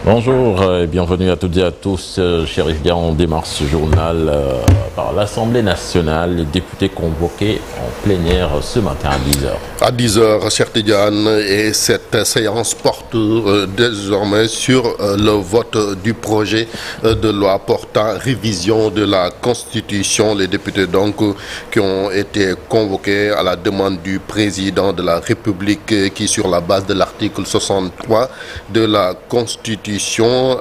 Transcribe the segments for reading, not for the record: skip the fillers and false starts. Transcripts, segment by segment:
Bonjour et bienvenue à toutes et à tous. Chérif Dia, on démarre ce journal par l'Assemblée nationale. Les députés convoqués en plénière ce matin à 10h. À 10h, cher Tidiane, et cette séance porte désormais sur le vote du projet de loi portant révision de la Constitution. Les députés donc qui ont été convoqués à la demande du président de la République qui, sur la base de l'article 63 de la Constitution,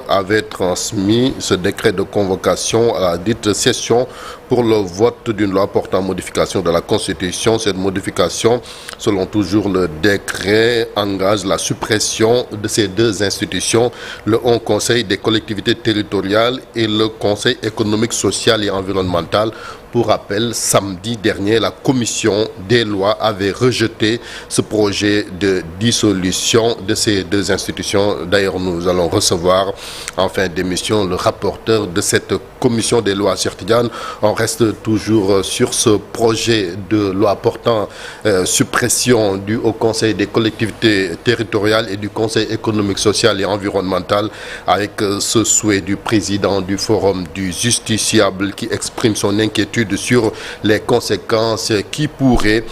avait transmis ce décret de convocation à la dite session pour le vote d'une loi portant modification de la Constitution. Cette modification, selon toujours le décret, engage la suppression de ces deux institutions, le Haut Conseil des collectivités territoriales et le Conseil économique, social et environnemental. Pour rappel, samedi dernier, la commission des lois avait rejeté ce projet de dissolution de ces deux institutions. D'ailleurs, nous allons recevoir en fin d'émission le rapporteur de cette commission des lois, Cheikh Tidiane. On reste toujours sur ce projet de loi portant suppression du Haut Conseil des collectivités territoriales et du Conseil économique, social et environnemental, avec ce souhait du président du Forum du justiciable qui exprime son inquiétude sur les conséquences qui pourraient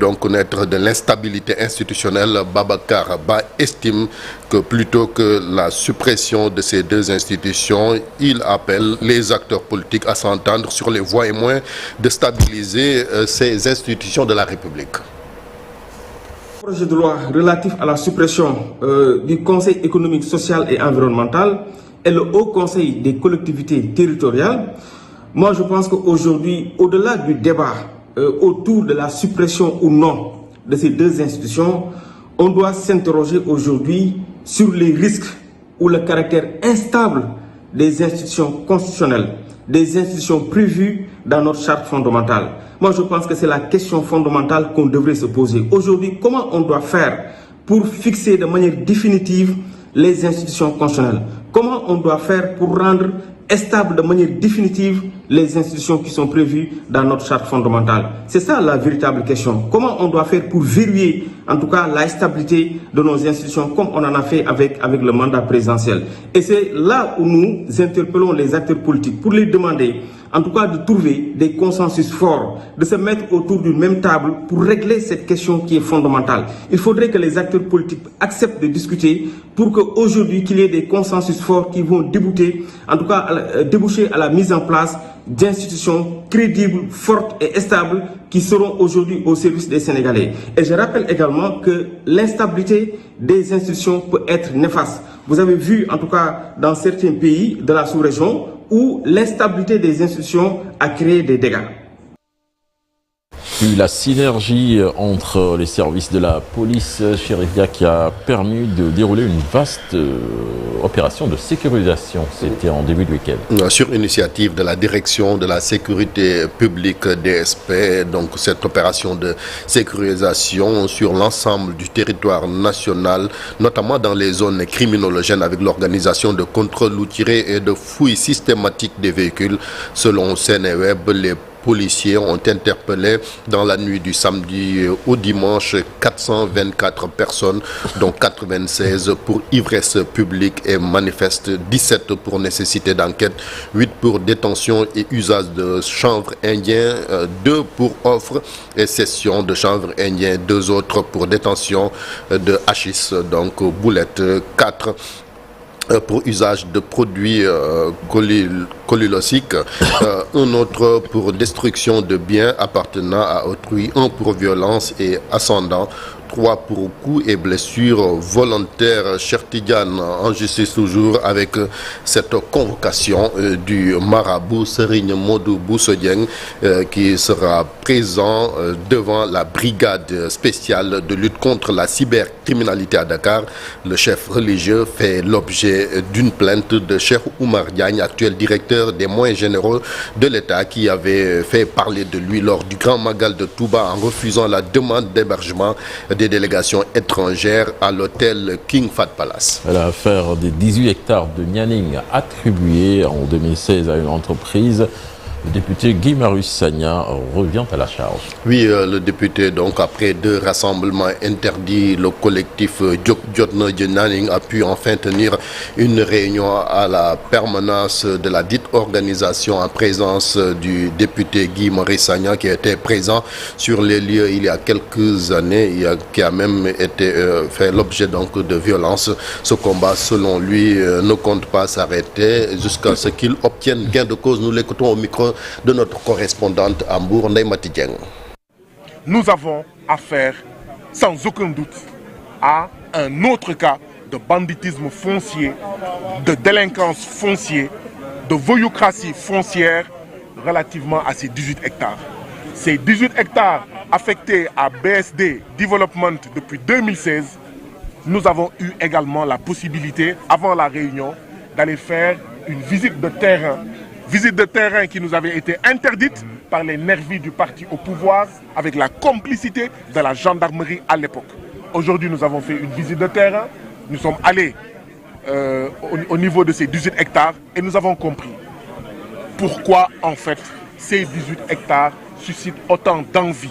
donc connaître de l'instabilité institutionnelle. Babacar Ba estime que plutôt que la suppression de ces deux institutions, il appelle les acteurs politiques à s'entendre sur les voies et moyens de stabiliser ces institutions de la République. Le projet de loi relatif à la suppression du Conseil économique, social et environnemental et le Haut Conseil des collectivités territoriales. Moi, je pense qu'aujourd'hui, au-delà du débat autour de la suppression ou non de ces deux institutions, on doit s'interroger aujourd'hui sur les risques ou le caractère instable des institutions constitutionnelles, des institutions prévues dans notre charte fondamentale. Moi, je pense que c'est la question fondamentale qu'on devrait se poser. Aujourd'hui, comment on doit faire pour fixer de manière définitive les institutions constitutionnelles? Comment on doit faire pour rendre stable de manière définitive les institutions qui sont prévues dans notre charte fondamentale? C'est ça la véritable question. Comment on doit faire pour verrouiller en tout cas la stabilité de nos institutions comme on en a fait avec le mandat présidentiel? Et c'est là où nous interpellons les acteurs politiques pour les demander en tout cas de trouver des consensus forts, de se mettre autour d'une même table pour régler cette question qui est fondamentale. Il faudrait que les acteurs politiques acceptent de discuter pour qu'aujourd'hui qu'il y ait des consensus forts qui vont déboucher à la mise en place d'institutions crédibles, fortes et stables qui seront aujourd'hui au service des Sénégalais. Et je rappelle également que l'instabilité des institutions peut être néfaste. Vous avez vu en tout cas dans certains pays de la sous-région où l'instabilité des institutions a créé des dégâts. La synergie entre les services de la police, Chérif Dia, qui a permis de dérouler une vaste opération de sécurisation. C'était en début de week-end. Sur initiative de la direction de la sécurité publique DSP, donc cette opération de sécurisation sur l'ensemble du territoire national, notamment dans les zones criminologènes, avec l'organisation de contrôles routiers et de fouilles systématiques des véhicules. Selon Sénéweb, les policiers ont interpellé dans la nuit du samedi au dimanche 424 personnes, dont 96 pour ivresse publique et manifeste, 17 pour nécessité d'enquête, 8 pour détention et usage de chanvre indien, 2 pour offre et cession de chanvre indien, 2 autres pour détention de hachis, donc boulettes, 4 pour usage de produits collulosiques, un autre pour destruction de biens appartenant à autrui, 1 pour violence et ascendant, 3 pour coups et blessures volontaires. Cheikh Tidiane, en justice toujours, avec cette convocation du marabout Serigne Modou Bousso Dieng qui sera présent devant la brigade spéciale de lutte contre la cybercriminalité à Dakar. Le chef religieux fait l'objet d'une plainte de Cheikh Oumar Diagne, actuel directeur des moyens généraux de l'État, qui avait fait parler de lui lors du Grand Magal de Touba en refusant la demande d'hébergement des délégations étrangères à l'hôtel King Fahd Palace. L'affaire des 18 hectares de Nianing attribués en 2016 à une entreprise Le député Guy Marius Sagna revient à la charge. Oui, le député, donc après 2 rassemblements interdits, le collectif Jotna Djenaning a pu enfin tenir une réunion à la permanence de la dite organisation en présence du député Guy Marius Sagna qui était présent sur les lieux il y a quelques années, qui a même été fait l'objet donc de violences. Ce combat, selon lui, ne compte pas s'arrêter jusqu'à ce qu'il obtienne gain de cause. Nous l'écoutons au micro de notre correspondante à Mbour, Ndeye Mati Dieng. Nous avons affaire, sans aucun doute, à un autre cas de banditisme foncier, de délinquance foncière, de voyoucratie foncière relativement à ces 18 hectares. Ces 18 hectares affectés à BSD Development depuis 2016, nous avons eu également la possibilité, avant la réunion, d'aller faire une visite de terrain qui nous avait été interdite par les nervis du parti au pouvoir avec la complicité de la gendarmerie à l'époque. Aujourd'hui, nous avons fait une visite de terrain, nous sommes allés au niveau de ces 18 hectares et nous avons compris pourquoi en fait ces 18 hectares suscitent autant d'envie,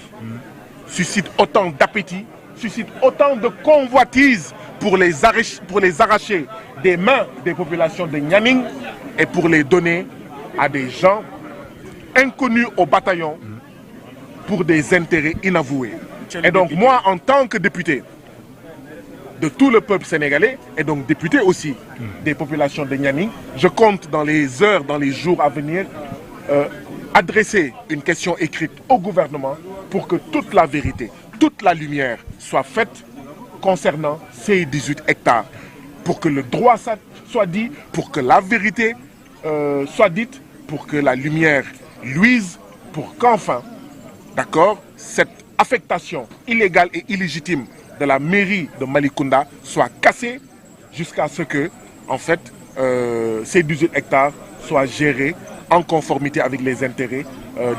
suscitent autant d'appétit, suscitent autant de convoitises pour les arracher des mains des populations de Nianing et pour les donner à des gens inconnus au bataillon pour des intérêts inavoués. Et donc moi, en tant que député de tout le peuple sénégalais, et donc député aussi des populations de Nianing, je compte dans les heures, dans les jours à venir, adresser une question écrite au gouvernement pour que toute la vérité, toute la lumière soit faite concernant ces 18 hectares, pour que le droit soit dit, pour que la vérité soit dite, pour que la lumière luise, pour qu'enfin, d'accord, cette affectation illégale et illégitime de la mairie de Malicounda soit cassée jusqu'à ce que, en fait, ces 18 hectares soient gérés en conformité avec les intérêts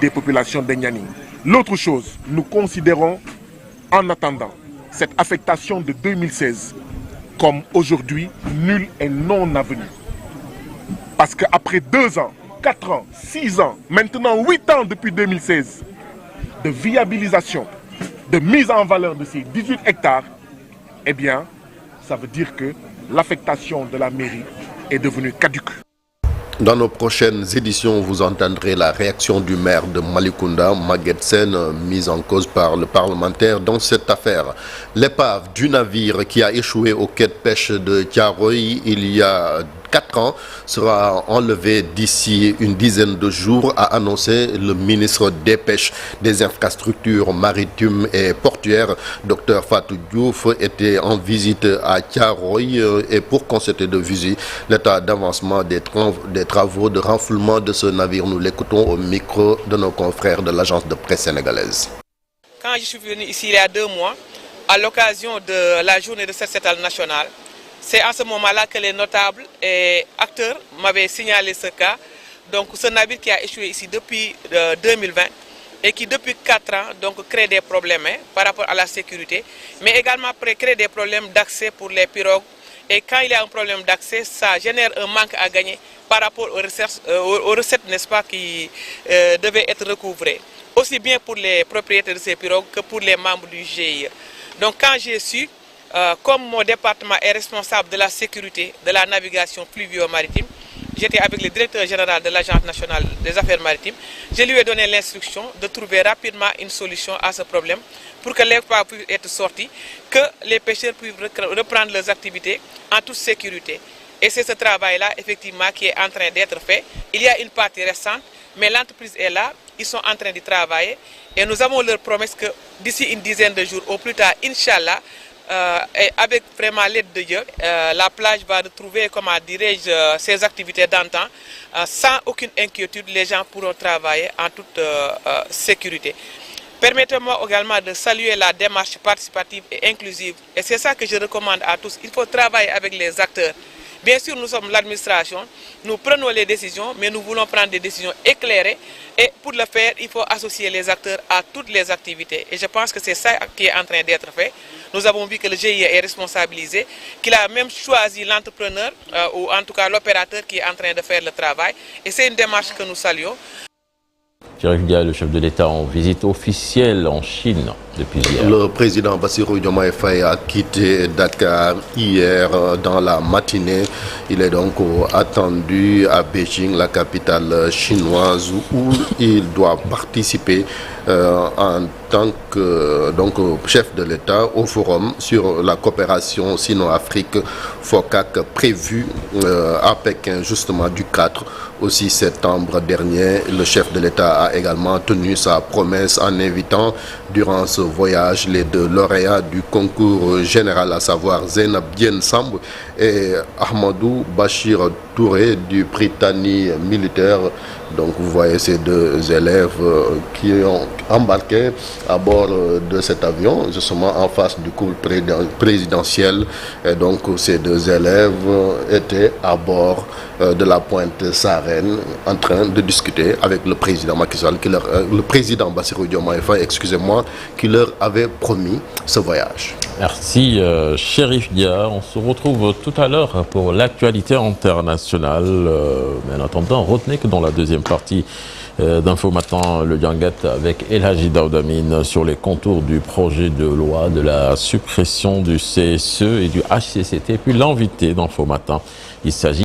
des populations de Nianing. L'autre chose, nous considérons, en attendant, cette affectation de 2016 comme aujourd'hui nulle et non avenue. Parce qu'après 2 ans, 4 ans, 6 ans, maintenant 8 ans depuis 2016, de viabilisation, de mise en valeur de ces 18 hectares, eh bien, ça veut dire que l'affectation de la mairie est devenue caduque. Dans nos prochaines éditions, vous entendrez la réaction du maire de Malicounda, Maguette Sène, mise en cause par le parlementaire dans cette affaire. L'épave du navire qui a échoué au quai de pêche de Thiaroye il y a 4 ans sera enlevée d'ici une dizaine de jours, a annoncé le ministre des Pêches, des Infrastructures maritimes et portuaires. Dr Fatou Diouf était en visite à Thiaroye et pour constater de visu l'état d'avancement des travaux de renflouement de ce navire. Nous l'écoutons au micro de nos confrères de l'agence de presse sénégalaise. Quand je suis venu ici il y a 2 mois, à l'occasion de la journée de set-setal nationale, c'est à ce moment-là que les notables et acteurs m'avaient signalé ce cas. Donc ce navire qui a échoué ici depuis 2020 et qui depuis 4 ans donc, crée des problèmes par rapport à la sécurité, mais également crée des problèmes d'accès pour les pirogues. Et quand il y a un problème d'accès, ça génère un manque à gagner par rapport aux recettes, n'est-ce pas, qui devaient être recouvrées. Aussi bien pour les propriétaires de ces pirogues que pour les membres du GIE. Donc quand j'ai su, comme mon département est responsable de la sécurité de la navigation fluvio-maritime, j'étais avec le directeur général de l'Agence nationale des affaires maritimes, je lui ai donné l'instruction de trouver rapidement une solution à ce problème pour que l'épave puisse être sortie, que les pêcheurs puissent reprendre leurs activités en toute sécurité. Et c'est ce travail-là, effectivement, qui est en train d'être fait. Il y a une partie restante, mais l'entreprise est là, ils sont en train de travailler. Et nous avons leur promesse que d'ici une dizaine de jours, au plus tard, Inch'Allah, et avec vraiment l'aide de Dieu, la plage va retrouver, comment dirais-je, ses activités d'antan. Sans aucune inquiétude, les gens pourront travailler en toute sécurité. Permettez-moi également de saluer la démarche participative et inclusive. Et c'est ça que je recommande à tous. Il faut travailler avec les acteurs. Bien sûr, nous sommes l'administration, nous prenons les décisions, mais nous voulons prendre des décisions éclairées. Et pour le faire, il faut associer les acteurs à toutes les activités. Et je pense que c'est ça qui est en train d'être fait. Nous avons vu que le GIE est responsabilisé, qu'il a même choisi l'entrepreneur, ou en tout cas l'opérateur qui est en train de faire le travail. Et c'est une démarche que nous saluons. Chérif Dia, le chef de l'État, en visite officielle en Chine depuis hier. Le président Bassirou Diomaye Faye a quitté Dakar hier dans la matinée. Il est donc attendu à Beijing, la capitale chinoise, où il doit participer en tant que chef de l'État au forum sur la coopération sino-afrique FOCAC prévu à Pékin justement du 4 au 6 septembre dernier. Le chef de l'État a également tenu sa promesse en invitant durant ce voyage les deux lauréats du concours général, à savoir Zainab Diène Samb et Ahmadou Bachir Touré du Britannique militaire. Donc vous voyez ces deux élèves qui ont embarqué à bord de cet avion, justement en face du cours présidentiel. Et donc ces deux élèves étaient à bord de la Pointe Sarène en train de discuter avec le président Macky Sall, le président Bassirou Diomaye Faye, excusez-moi, qui leur avait promis ce voyage. Merci Chérif Dia. On se retrouve tout à l'heure pour l'actualité internationale. Mais en attendant, retenez que dans la deuxième partie d'Info Matin, le Yangat avec El Hadji Daouda Mine sur les contours du projet de loi de la suppression du CSE et du HCCT. Puis l'invité d'Info Matin, il s'agit